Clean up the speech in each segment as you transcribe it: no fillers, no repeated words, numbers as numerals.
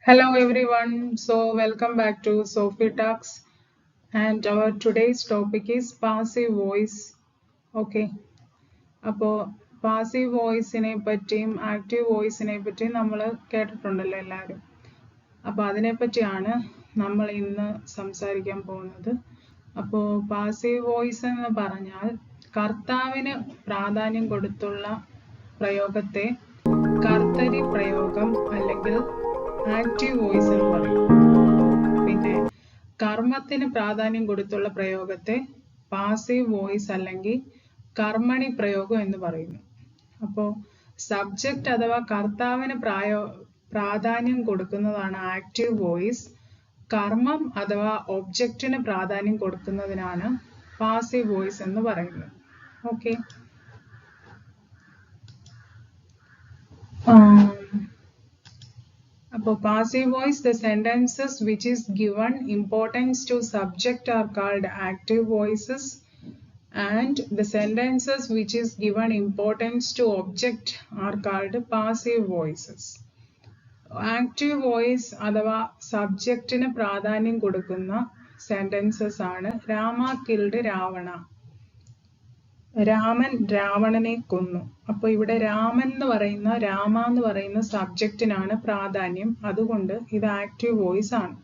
Hello everyone, so welcome back to Sophie Talks, and our today's topic is passive voice. Okay, അപ്പോൾ passive വോയിസിനെ പറ്റിയും active വോയിസിനെ പറ്റിയും നമ്മൾ കേട്ടിട്ടുണ്ടല്ലോ എല്ലാവരും. അപ്പോൾ അതിനെപ്പറ്റിയാണ് നമ്മൾ ഇന്ന് സംസാരിക്കാൻ പോകുന്നത്. അപ്പോൾ പാസീവ് വോയിസ് എന്ന് പറഞ്ഞാൽ കർത്താവിന് പ്രാധാന്യം കൊടുത്തുള്ള പ്രയോഗത്തെ കർത്തരി പ്രയോഗം അല്ലെങ്കിൽ ആക്റ്റീവ് വോയിസ് എന്ന് പറയും. പിന്നെ കർമ്മത്തിന് പ്രാധാന്യം കൊടുത്തുള്ള പ്രയോഗത്തെ പാസീവ് വോയിസ് അല്ലെങ്കിൽ കർമ്മണി പ്രയോഗം എന്ന് പറയുന്നു. അപ്പോൾ സബ്ജക്റ്റ് അഥവാ കർത്താവിന് പ്രാധാന്യം കൊടുക്കുന്നതാണ് ആക്റ്റീവ് വോയിസ്. കർമ്മം അഥവാ ഒബ്ജക്റ്റിന് പ്രാധാന്യം കൊടുക്കുന്നതിനാണ് പാസീവ് വോയിസ് എന്ന് പറയുന്നത്. ഓക്കെ, അപ്പോൾ passive voice, the sentences which is given importance to subject are called active voices, and the sentences which is given importance to object are called passive voices. Active voice അഥവാ സബ്ജക്റ്റിന് പ്രാധാന്യം കൊടുക്കുന്ന sentences ആണ് Rama killed Ravana. Raman രാവണനെ കൊന്നു. അപ്പോൾ ഇവിടെ രാമൻ എന്ന് പറയുന്ന രാമ എന്ന് പറയുന്ന സബ്ജക്റ്റിനാണ് പ്രാധാന്യം, അതുകൊണ്ട് ഇത് ആക്റ്റീവ് വോയിസ് ആണ്.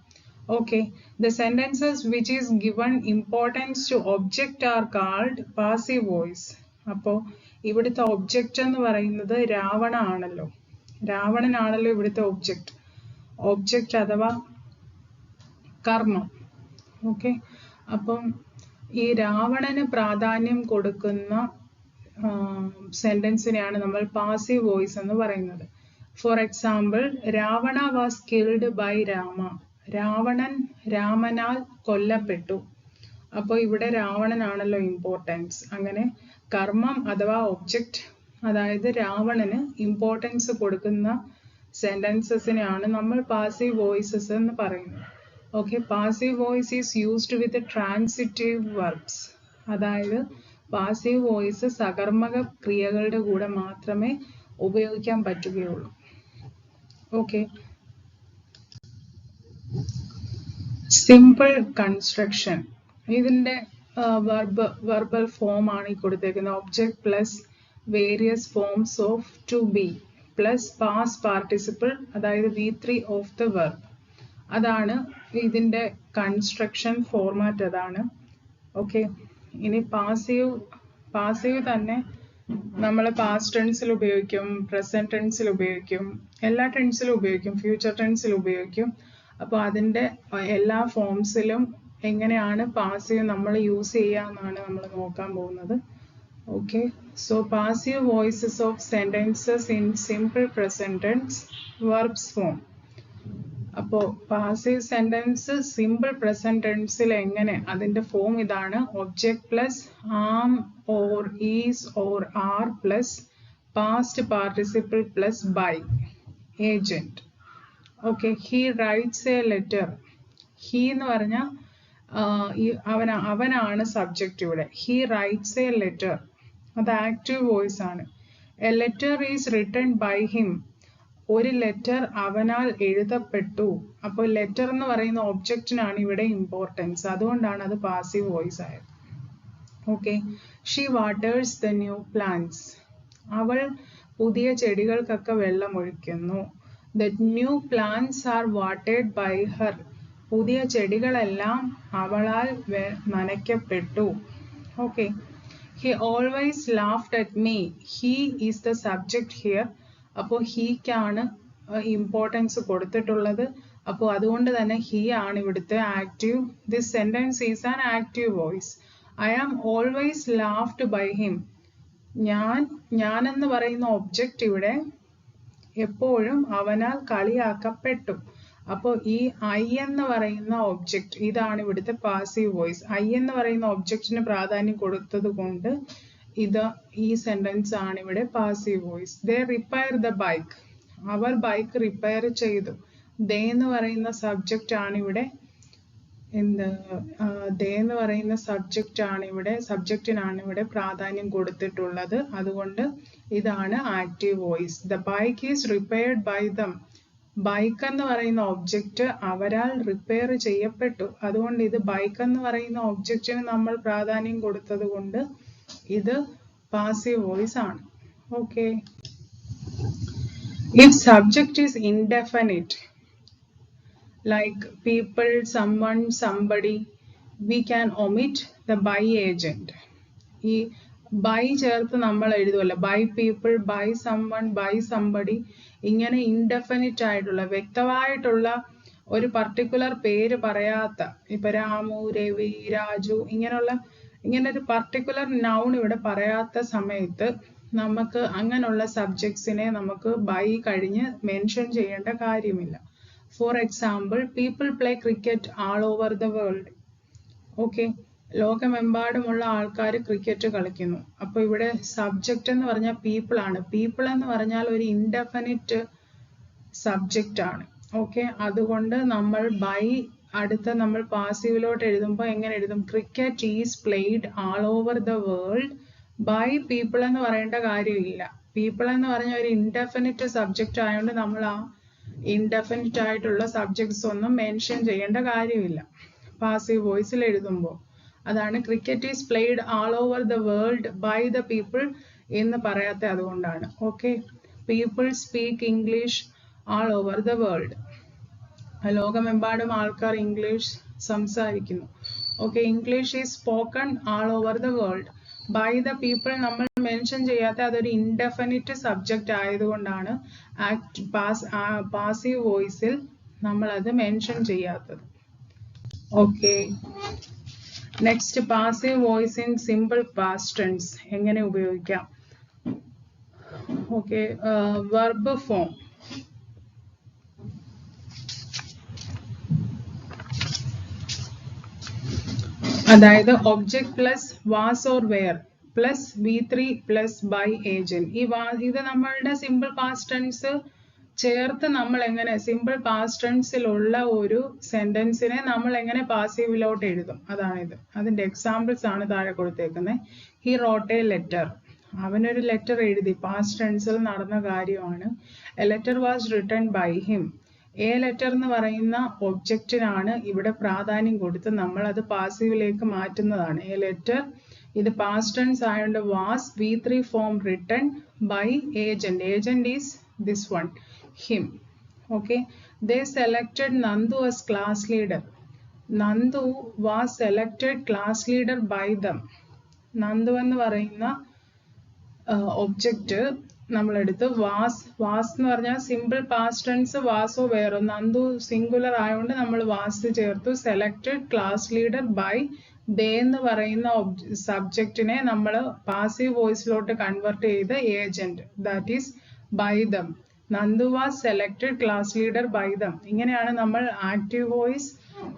Okay, the sentences which is given importance to object are called passive voice. അപ്പോൾ ഇവിടുത്തെ ഒബ്ജക്റ്റ് എന്ന് പറയുന്നത് രാവണ ആണല്ലോ, രാവണനാണല്ലോ ഇവിടുത്തെ ഒബ്ജക്റ്റ് അഥവാ കർമ്മം. ഓക്കെ, അപ്പം ഈ രാവണന് പ്രാധാന്യം കൊടുക്കുന്ന സെന്റൻസിനെയാണ് നമ്മൾ പാസീവ് വോയിസ് എന്ന് പറയുന്നത്. For example, Ravana was killed by Rama. Ravanan രാമനാൽ കൊല്ലപ്പെട്ടു. അപ്പോൾ ഇവിടെ രാവണനാണല്ലോ ഇമ്പോർട്ടൻസ്. അങ്ങനെ കർമ്മം അഥവാ ഒബ്ജക്റ്റ്, അതായത് രാവണന് ഇമ്പോർട്ടൻസ് കൊടുക്കുന്ന സെന്റൻസസിനെയാണ് നമ്മൾ പാസീവ് വോയിസസ് എന്ന് പറയുന്നത്. Okay, passive voice is used with the transitive verbs. അതായത് പാസീവ് വോയിസ് സകർമ്മക ക്രിയകളുടെ കൂടെ മാത്രമേ ഉപയോഗിക്കാൻ പറ്റുകയുള്ളൂ. ഓക്കെ, സിമ്പിൾ കൺസ്ട്രക്ഷൻ, ഇതിൻ്റെ വെർബൽ ഫോം ആണ് ഈ കൊടുത്തേക്കുന്നത്. Object plus various forms of two B plus past participle, അതായത് V3 ഓഫ് ദ വെർബ്. അതാണ് ഇതിൻ്റെ കൺസ്ട്രക്ഷൻ ഫോർമാറ്റ്, അതാണ്. ഓക്കെ, ഇനി പാസീവ് തന്നെ നമ്മൾ പാസ്റ്റ് ടെൻസിൽ ഉപയോഗിക്കും, പ്രസന്റ് ടെൻസിൽ ഉപയോഗിക്കും, എല്ലാ ടെൻസിലും ഉപയോഗിക്കും, ഫ്യൂച്ചർ ടെൻസിൽ ഉപയോഗിക്കും. അപ്പോൾ അതിൻ്റെ എല്ലാ ഫോംസിലും എങ്ങനെയാണ് പാസീവ് നമ്മൾ യൂസ് ചെയ്യുക എന്നാണ് നമ്മൾ നോക്കാൻ പോകുന്നത്. Okay, so passive voices of sentences in simple present tense verbs form. അപ്പോൾ പാസീവ് സെന്റൻസ് സിമ്പിൾ പ്രസന്റ് ടെൻസിൽ എങ്ങനെ, അതിന്റെ ഫോം ഇതാണ്. Object plus am or is or are plus past participle plus by agent. Okay, he writes a letter. He എന്ന് പറഞ്ഞാൽ അവനാണ് subject ഇവിടെ. He writes a letter, അത് ആക്റ്റീവ് വോയിസ് ആണ്. A letter is written by him. ഒരു letter അവനാൽ എഴുതപ്പെട്ടു. അപ്പോൾ ലെറ്റർ എന്ന് പറയുന്ന ഒബ്ജക്റ്റിനാണ് ഇവിടെ ഇമ്പോർട്ടൻസ്, അതുകൊണ്ടാണ് അത് പാസീവ് വോയിസ് ആയത്. Okay, she waters the new plants. അവൾ പുതിയ ചെടികൾക്കൊക്കെ വെള്ളം ഒഴിക്കുന്നു. ദ ന്യൂ പ്ലാന്റ്സ് ആർ വാട്ടേഡ് ബൈ ഹർ. പുതിയ ചെടികളെല്ലാം അവളാൽ നനയ്ക്കപ്പെട്ടു. Okay, he always laughed at me. He is the subject here. അപ്പോൾ ഹീക്കാണ് ഇമ്പോർട്ടൻസ് കൊടുത്തിട്ടുള്ളത്. അപ്പോൾ അതുകൊണ്ട് തന്നെ ഹി ആണ് ഇവിടുത്തെ active. This sentence is an active voice. I am always laughed by him. ഞാൻ എന്ന് പറയുന്ന ഒബ്ജക്റ്റ് ഇവിടെ എപ്പോഴും അവനാൽ കളിയാക്കപ്പെട്ടു. അപ്പോൾ ഈ ഐ എന്ന് പറയുന്ന ഒബ്ജക്റ്റ്, ഇതാണ് ഇവിടുത്തെ പാസീവ് വോയിസ്. ഐ എന്ന് പറയുന്ന ഒബ്ജക്റ്റിന് പ്രാധാന്യം കൊടുത്തത് കൊണ്ട് ഈ സെന്റൻസ് ആണ് ഇവിടെ passive voice. They repair the bike. അവർ ബൈക്ക് റിപ്പയർ ചെയ്തു. ദേ എന്ന് പറയുന്ന സബ്ജക്റ്റ് ആണ് ഇവിടെ ദേ എന്ന് പറയുന്ന സബ്ജക്റ്റിനാണ് ഇവിടെ പ്രാധാന്യം കൊടുത്തിട്ടുള്ളത്. അതുകൊണ്ട് ഇതാണ് active voice. The bike is repaired by them. Bike എന്ന് പറയുന്ന ഒബ്ജക്റ്റ് അവരാൽ റിപ്പയർ ചെയ്യപ്പെട്ടു. അതുകൊണ്ട് ഇത് ബൈക്ക് എന്ന് പറയുന്ന ഒബ്ജക്റ്റിന് നമ്മൾ പ്രാധാന്യം കൊടുത്തത് കൊണ്ട് ഇത് പാസീവ് വോയിസ് ആണ്. Okay. If subject is indefinite, like people, someone, somebody, we can omit the by agent. ഈ by ചേർത്ത് നമ്മൾ എഴുതുമല്ലോ, by people, by someone, by somebody. ഇങ്ങനെ ഇൻഡെഫിനിറ്റ് ആയിട്ടുള്ള വ്യക്തമായിട്ടുള്ള ഒരു പർട്ടിക്കുലർ പേര് പറയാത്ത, ഇപ്പൊ രാമു, രവി, രാജു ഇങ്ങനെ ഒരു പർട്ടിക്കുലർ നൗൺ ഇവിടെ പറയാത്ത സമയത്ത് നമുക്ക് അങ്ങനെയുള്ള സബ്ജക്ട്സിനെ നമുക്ക് ബൈ കഴിഞ്ഞ് മെൻഷൻ ചെയ്യേണ്ട കാര്യമില്ല. For example, people play cricket all over the world. Okay, ലോകമെമ്പാടുമുള്ള ആൾക്കാർ ക്രിക്കറ്റ് കളിക്കുന്നു. അപ്പൊ ഇവിടെ സബ്ജക്റ്റ് എന്ന് പറഞ്ഞാൽ പീപ്പിൾ ആണ്. പീപ്പിൾ എന്ന് പറഞ്ഞാൽ ഒരു ഇൻഡെഫിനിറ്റ് സബ്ജക്റ്റ് ആണ്. ഓക്കെ, അതുകൊണ്ട് നമ്മൾ ബൈ അടുത്ത നമ്മൾ പാസീവിലോട്ട് എഴുതുമ്പോൾ എങ്ങനെ എഴുതും? Cricket is played all over the world by people എന്ന് പറയേണ്ട കാര്യമില്ല. പീപ്പിൾ എന്ന് പറഞ്ഞ ഒരു ഇൻഡെഫിനിറ്റ് സബ്ജക്റ്റ് ആയതുകൊണ്ട് നമ്മൾ ആ ഇൻഡെഫിനിറ്റ് ആയിട്ടുള്ള സബ്ജക്ട്സ് ഒന്നും മെൻഷൻ ചെയ്യേണ്ട കാര്യമില്ല പാസീവ് വോയിസിൽ എഴുതുമ്പോൾ. അതാണ് cricket is played all over the world by the people എന്ന് പറയാത്ത അതുകൊണ്ടാണ്. Okay, people speak English all over the world. ലോകമെമ്പാടും ആൾക്കാർ ഇംഗ്ലീഷ് സംസാരിക്കുന്നു. Okay, English is spoken all over the world. By the people നമ്മൾ മെൻഷൻ ചെയ്യാത്ത അതൊരു indefinite subject ആയതുകൊണ്ടാണ് പാസീവ് വോയിസിൽ നമ്മൾ അത് മെൻഷൻ ചെയ്യാത്തത്. Okay, next passive voice in simple past tense എങ്ങനെ ഉപയോഗിക്കാം? Okay, verb form. അതായത് object plus was or were plus V3 plus by agent. ഇത് നമ്മളുടെ സിമ്പിൾ പാസ്റ്റ് ടെൻസ് ചേർത്ത് നമ്മൾ എങ്ങനെ സിമ്പിൾ പാസ്റ്റ് ടെൻസിലുള്ള ഒരു സെന്റൻസിനെ നമ്മൾ എങ്ങനെ പാസീവിലോട്ട് എഴുതും, അതാണിത്. അതിന്റെ എക്സാമ്പിൾസ് ആണ് താഴെ കൊടുത്തേക്കുന്നത്. He wrote a letter. അവനൊരു ലെറ്റർ എഴുതി, പാസ്റ്റ് ടെൻസിൽ നടന്ന കാര്യമാണ്. A letter was written by him. A letter എന്ന് പറയുന്ന ഒബ്ജക്റ്റിനാണ് ഇവിടെ പ്രാധാന്യം കൊടുത്ത് നമ്മൾ അത് പാസീവിലേക്ക് മാറ്റുന്നതാണ്. എ ലെറ്റർ ഇത് പാസ്റ്റ് ടെൻസ് ആയതുകൊണ്ട് was V3 form written by agent. Agent is this one, him. Okay, they selected Nandu as class leader. Nandu was selected class leader by them. Nandu എന്ന് പറയുന്ന ഒബ്ജക്റ്റ് നമ്മളെടുത്ത് വാസ് എന്ന് പറഞ്ഞാൽ simple past tense വാസോ വേറോ. Nandu singular ആയതുകൊണ്ട് നമ്മൾ was ചേർത്തു. Selected class leader by they എന്ന് പറയുന്ന സബ്ജക്റ്റിനെ നമ്മൾ പാസീവ് വോയിസിലോട്ട് കൺവേർട്ട് ചെയ്ത് agent, that is by them. Nandu was selected class leader by them. ഇങ്ങനെയാണ് നമ്മൾ ആക്റ്റീവ് വോയിസ്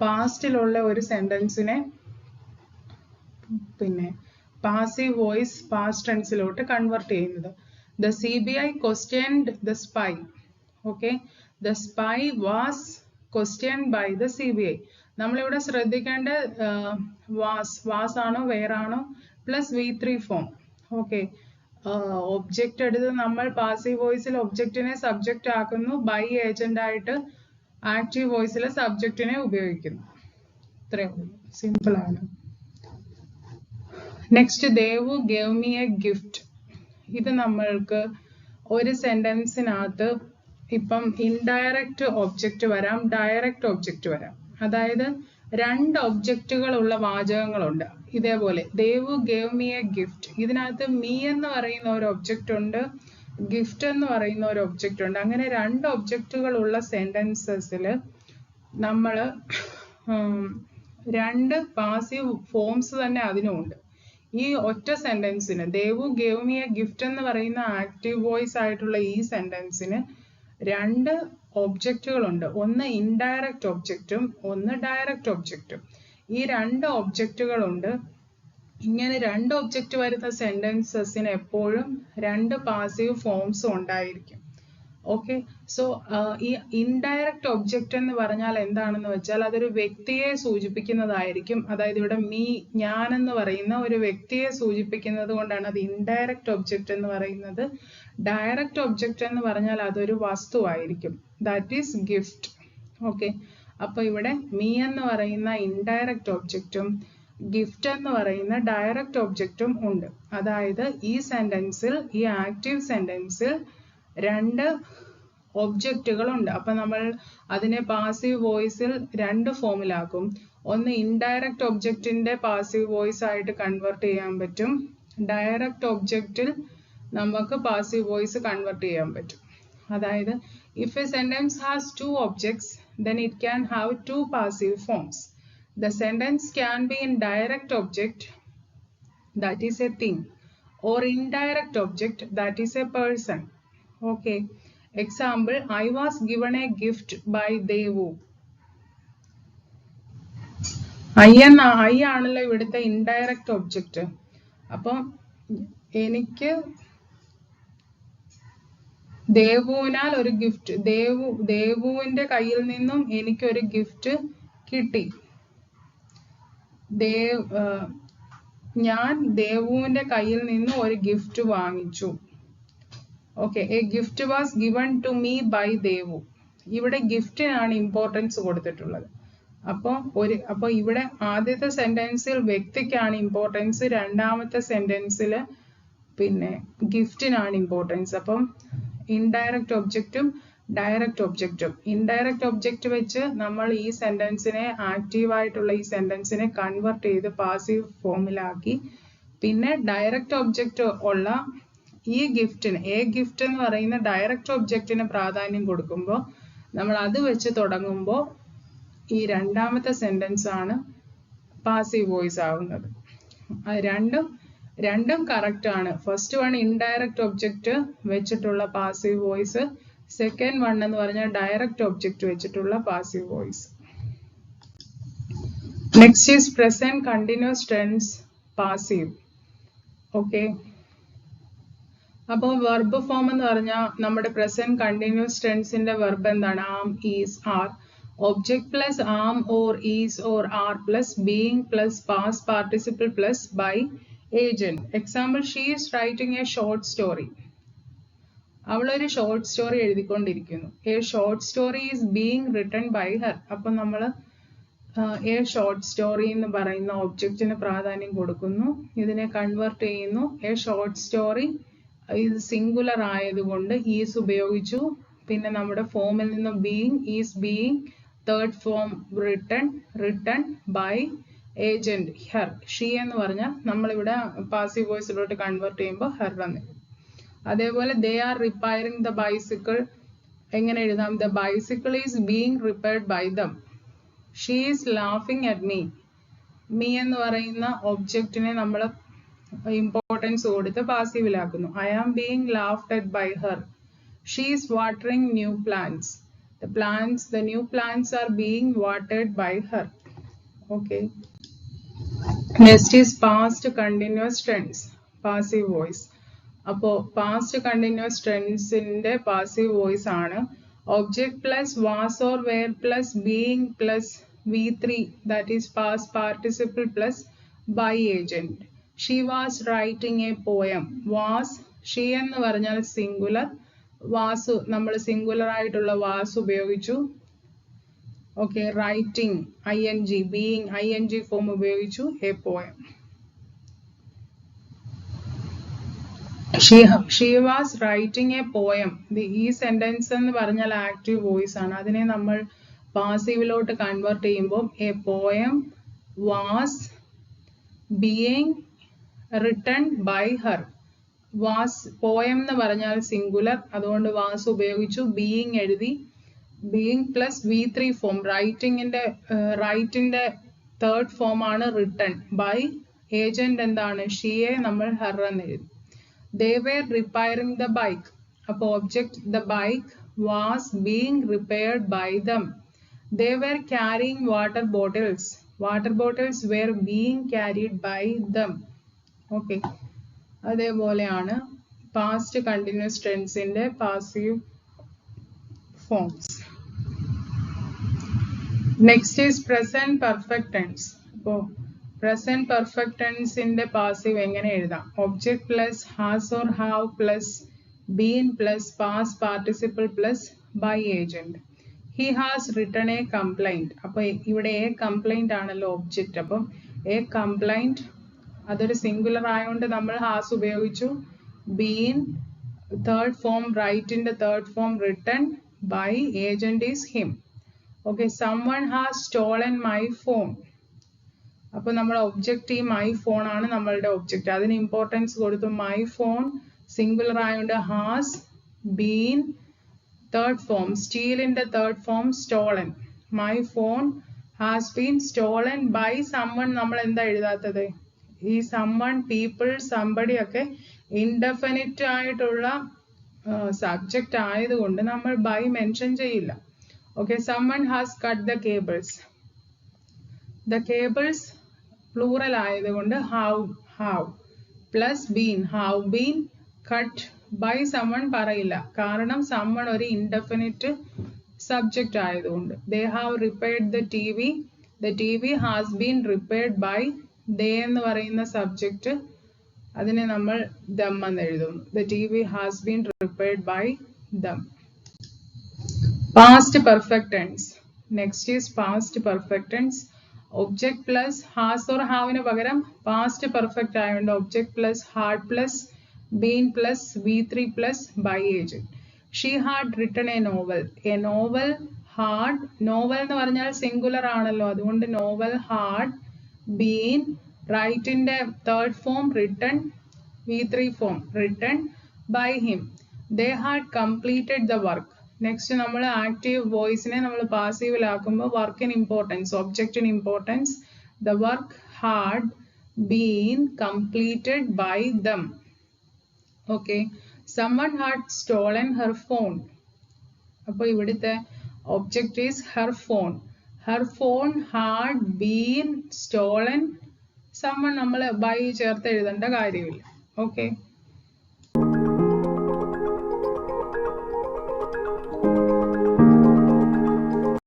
പാസ്റ്റിലുള്ള ഒരു സെന്റൻസിനെ പിന്നെ പാസീവ് വോയിസ് പാസ്റ്റ് ടെൻസിലോട്ട് കൺവേർട്ട് ചെയ്യുന്നത്. The CBI questioned the spy. Okay, the spy was questioned by the CBI. നമ്മളിവിടെ ശ്രദ്ധിക്കേണ്ട വാസ് ആണോ വേർ ആണോ plus V3 form. Okay, object എടുത്ത് നമ്മൾ പാസീവ് വോയിസിൽ ഒബ്ജക്റ്റിനെ സബ്ജക്റ്റ് ആക്കുന്നു, ബൈ ഏജന്റ് ആയിട്ട് ആക്റ്റീവ് വോയിസിൽ സബ്ജക്റ്റിനെ ഉപയോഗിക്കുന്നു. ഇത്രയും സിമ്പിൾ ആണ്. Next, Devu gave me a gift. ഇത് നമ്മൾക്ക് ഒരു സെന്റൻസിനകത്ത് ഇപ്പം ഇൻഡയറക്റ്റ് ഒബ്ജക്റ്റ് വരാം, ഡയറക്റ്റ് ഒബ്ജക്റ്റ് വരാം. അതായത് രണ്ട് ഒബ്ജക്റ്റുകളുള്ള വാചകങ്ങളുണ്ട്. ഇതേപോലെ Devu gave me a gift. ഇതിനകത്ത് മീ എന്ന് പറയുന്ന ഒരു ഒബ്ജക്റ്റ് ഉണ്ട്, ഗിഫ്റ്റ് എന്ന് പറയുന്ന ഒരു ഒബ്ജക്റ്റ് ഉണ്ട്. അങ്ങനെ രണ്ട് ഒബ്ജക്റ്റുകളുള്ള സെന്റൻസസിൽ നമ്മൾ രണ്ട് പാസീവ് ഫോംസ് തന്നെ അതിനുമുണ്ട്. ഈ ഒറ്റ സെന്റൻസിന് Devu gave me a gift എന്ന് പറയുന്ന ആക്റ്റീവ് വോയിസ് ആയിട്ടുള്ള ഈ സെന്റൻസിന് രണ്ട് ഒബ്ജക്റ്റുകളുണ്ട്. ഒന്ന് ഇൻഡയറക്റ്റ് ഒബ്ജക്റ്റും ഒന്ന് ഡയറക്റ്റ് ഒബ്ജക്റ്റും. ഈ രണ്ട് ഒബ്ജക്റ്റുകളുണ്ട്. ഇങ്ങനെ രണ്ട് ഒബ്ജക്റ്റ് വരുന്ന സെന്റൻസസിന് എപ്പോഴും രണ്ട് പാസീവ് ഫോംസും ഉണ്ടായിരിക്കും. ഓക്കെ. സോ ഈ ഇൻഡയറക്റ്റ് ഒബ്ജക്റ്റ് എന്ന് പറഞ്ഞാൽ എന്താണെന്ന് വെച്ചാൽ അതൊരു വ്യക്തിയെ സൂചിപ്പിക്കുന്നതായിരിക്കും. അതായത് ഇവിടെ മീ, ഞാൻ എന്ന് പറയുന്ന ഒരു വ്യക്തിയെ സൂചിപ്പിക്കുന്നത് കൊണ്ടാണ് അത് ഇൻഡയറക്റ്റ് ഒബ്ജക്റ്റ് എന്ന് പറയുന്നത്. ഡയറക്റ്റ് ഒബ്ജക്റ്റ് എന്ന് പറഞ്ഞാൽ അതൊരു വസ്തുവായിരിക്കും. That is gift. ഓക്കെ. അപ്പൊ ഇവിടെ മീ എന്ന് പറയുന്ന ഇൻഡയറക്റ്റ് ഒബ്ജക്റ്റും ഗിഫ്റ്റ് എന്ന് പറയുന്ന ഡയറക്റ്റ് ഒബ്ജക്റ്റും ഉണ്ട്. അതായത് ഈ സെന്റൻസിൽ, ഈ ആക്റ്റീവ് സെന്റൻസിൽ രണ്ട് ഒബ്ജക്റ്റുകളുണ്ട്. അപ്പൊ നമ്മൾ അതിനെ പാസീവ് വോയിസിൽ രണ്ട് ഫോമിലാക്കും. ഒന്ന് ഇൻഡയറക്റ്റ് ഒബ്ജക്റ്റിന്റെ പാസീവ് വോയിസ് ആയിട്ട് കൺവേർട്ട് ചെയ്യാൻ പറ്റും. ഡയറക്റ്റ് ഒബ്ജക്റ്റിൽ നമുക്ക് പാസീവ് വോയിസ് കൺവേർട്ട് ചെയ്യാൻ പറ്റും. അതായത് if a sentence has two objects, then it can have two passive forms. The sentence can be in direct object, that is a thing, or indirect object, that is a person. Okay. Example, I was given a gift by Devu. I ആണല്ലോ ഇവിടുത്തെ indirect object. അപ്പം എനിക്ക് ദേവുവിനാൽ ഒരു gift, ദേവുവിന്റെ കയ്യിൽ നിന്നും എനിക്കൊരു gift കിട്ടി. ഞാൻ ദേവുവിന്റെ കയ്യിൽ നിന്നും ഒരു ഗിഫ്റ്റ് വാങ്ങിച്ചു. Okay. A gift was given to me by Devu. ഇവിടെ ഗിഫ്റ്റിനാണ് ഇമ്പോർട്ടൻസ് കൊടുത്തിട്ടുള്ളത്. അപ്പൊ ഇവിടെ ആദ്യത്തെ സെന്റൻസിൽ വ്യക്തിക്കാണ് ഇമ്പോർട്ടൻസ്, രണ്ടാമത്തെ സെന്റൻസിൽ പിന്നെ ഗിഫ്റ്റിനാണ് ഇമ്പോർട്ടൻസ്. അപ്പം ഇൻഡയറക്റ്റ് ഒബ്ജക്റ്റും ഡയറക്റ്റ് ഒബ്ജക്റ്റും. ഇൻഡയറക്റ്റ് ഒബ്ജക്റ്റ് വെച്ച് നമ്മൾ ഈ സെന്റൻസിനെ, ആക്റ്റീവ് ആയിട്ടുള്ള ഈ സെന്റൻസിനെ കൺവേർട്ട് ചെയ്ത് പാസീവ് ഫോമിലാക്കി. പിന്നെ ഡയറക്റ്റ് ഒബ്ജക്റ്റ് ഉള്ള ഈ ഗിഫ്റ്റിന്, എ ഗിഫ്റ്റ് എന്ന് പറയുന്ന ഡയറക്റ്റ് ഒബ്ജക്റ്റിന് പ്രാധാന്യം കൊടുക്കുമ്പോൾ, നമ്മൾ അത് വെച്ച് തുടങ്ങുമ്പോൾ ഈ രണ്ടാമത്തെ സെന്റൻസ് ആണ് പാസീവ് വോയിസ് ആവുന്നത്. രണ്ടും കറക്റ്റ് ആണ്. ഫസ്റ്റ് വൺ ഇൻഡയറക്റ്റ് ഒബ്ജക്റ്റ് വെച്ചിട്ടുള്ള പാസീവ് വോയിസ്, സെക്കൻഡ് വൺ എന്ന് പറഞ്ഞാൽ ഡയറക്റ്റ് ഒബ്ജക്റ്റ് വെച്ചിട്ടുള്ള passive voice. Next is present continuous tense passive. Okay. അപ്പോൾ വെർബ് ഫോം എന്ന് പറഞ്ഞാൽ നമ്മുടെ പ്രസന്റ് കണ്ടിന്യൂസ് ടെൻസിന്റെ വെർബ് എന്താണ്? Am, is, are. Object plus am or is or are plus being plus past participle plus by agent. Example, she is writing a short story. അവളൊരു short story എഴുതിക്കൊണ്ടിരിക്കുന്നു. A short story is being written by her. അപ്പൊ നമ്മൾ A short story എന്ന് പറയുന്ന ഒബ്ജക്റ്റിന് പ്രാധാന്യം കൊടുക്കുന്നു, ഇതിനെ convert ചെയ്യുന്നു. എ ഷോർട്ട് സ്റ്റോറി ഇത് സിംഗുലർ ആയതുകൊണ്ട് ഈസ് ഉപയോഗിച്ചു. പിന്നെ നമ്മുടെ ഫോമിൽ നിന്ന് being, is being. Third form written by agent, her. She എന്ന് പറഞ്ഞാൽ നമ്മളിവിടെ പാസീവ് വോയിസിലോട്ട് കൺവേർട്ട് ചെയ്യുമ്പോൾ ഹെർ എന്ന്. അതേപോലെ they are repairing the bicycle. എങ്ങനെ എഴുതാം? The bicycle is being repaired by them. She is laughing at me. Me എന്ന് പറയുന്ന ഒബ്ജക്റ്റിനെ നമ്മൾ ഇമ്പോർട്ടൻസ് കൊടുത്ത് പാസീവിലാക്കുന്നു. I am being laughed at by her. She is watering new plants. The new plants are being watered by her. Okay. Next is past continuous tense, passive voice. അപ്പോൾ past continuous tense ന്റെ passive voice ആണ് object plus was or were plus being plus V3, that is past participle plus by agent. She was writing a poem. Was, she എന്ന് പറഞ്ഞാൽ singular, was നമ്മൾ singular ആയിട്ടുള്ള was ഉപയോഗിച്ചു. Okay. Writing ING, being ING form ഉപയോഗിച്ചു. A poem. She was writing a poem. ഈ sentence എന്ന് പറഞ്ഞാൽ active voice ആണ്. അതിനെ നമ്മൾ പാസീവിലോട്ട് കൺവേർട്ട് ചെയ്യുമ്പോൾ a poem was being written by her. Was, poem എന്ന് പറഞ്ഞാൽ സിംഗുലർ, അതുകൊണ്ട് വാസ് ഉപയോഗിച്ചു. ബീയിങ് എഴുതി. Being plus V3 form. റൈറ്റിന്റെ തേർഡ് ഫോം ആണ് റിട്ടൺ. ബൈ ഏജന്റ് എന്താണ്? ഷീയെ നമ്മൾ ഹർ എന്ന് എഴുതി. They were repairing the bike. അപ്പോൾ object the bike was being repaired by them. They were carrying water bottles. Water bottles were being carried by them. Okay. അതേപോലെയാണ് past continuous ടെൻസിന്റെ passive forms. Next is present perfect tense. So present perfect tense in the passive എങ്ങനെ എഴുതാം? Object plus has or have plus been plus past participle plus by agent. He has written a complaint. അപ്പോൾ ഇവിടെ a complaint ആണല്ലോ object. അപ്പം a complaint അതൊരു singular ആയതുകൊണ്ട് നമ്മൾ has ഉപയോഗിച്ചു. been third form, write in the third form, written by agent is him. Okay, someone has stolen my phone. അപ്പോൾ നമ്മുടെ ഒബ്ജക്റ്റ് ഈ മൈ ഫോൺ ആണ് നമ്മളുടെ ഒബ്ജക്റ്റ്. അതിന് ഇമ്പോർട്ടൻസ് കൊടുത്തു. മൈ ഫോൺ സിംഗുലർ ആയതുകൊണ്ട് ഹാസ് ബീൻ തേർഡ് ഫോം, സ്റ്റീലിന്റെ third form stolen. My phone has been stolen by someone. നമ്മൾ എന്താ എഴുതാത്തത്? ഈ സമ്മൺ, പീപ്പിൾ, സംബഡി ഒക്കെ ഇൻഡെഫിനിറ്റ് ആയിട്ടുള്ള സബ്ജക്റ്റ് ആയതുകൊണ്ട് നമ്മൾ ബൈ മെൻഷൻ ചെയ്യില്ല. Okay, someone has cut the cables. The cables plural ആയതുകൊണ്ട് have plus been, have been cut by someone പറയില്ല. കാരണം someone ഒരു indefinite subject ആയതുകൊണ്ട്. They have repaired the TV. The TV has been repaired by. They എന്ന് പറയുന്ന subject അതിനെ നമ്മൾ them എന്ന് എഴുതുന്നു. The TV has been repaired by them. Past perfect tense. Next is past perfect tense. Object plus has or have ന് പകരം past perfect ആയതുകൊണ്ട് object plus had plus been plus V3 plus by agent. She had written a novel. A novel had, novel എന്ന് പറഞ്ഞാൽ singular ആണല്ലോ, അതുകൊണ്ട് novel had been, write in the third form, written V3 form, written by him. They had completed the work. Next നമ്മൾ active വോയിസിനെ നമ്മൾ പാസീവിലാക്കുമ്പോൾ വർക്കിന് importance, ഒബ്ജക്റ്റിന് importance. The work had been completed by them. Okay, someone had stolen her phone. അപ്പോൾ ഇവിടുത്തെ object is her phone. Her phone had been stolen. someone നമ്മൾ by ചേർത്ത് എഴുതേണ്ട കാര്യമില്ല. ഓക്കെ.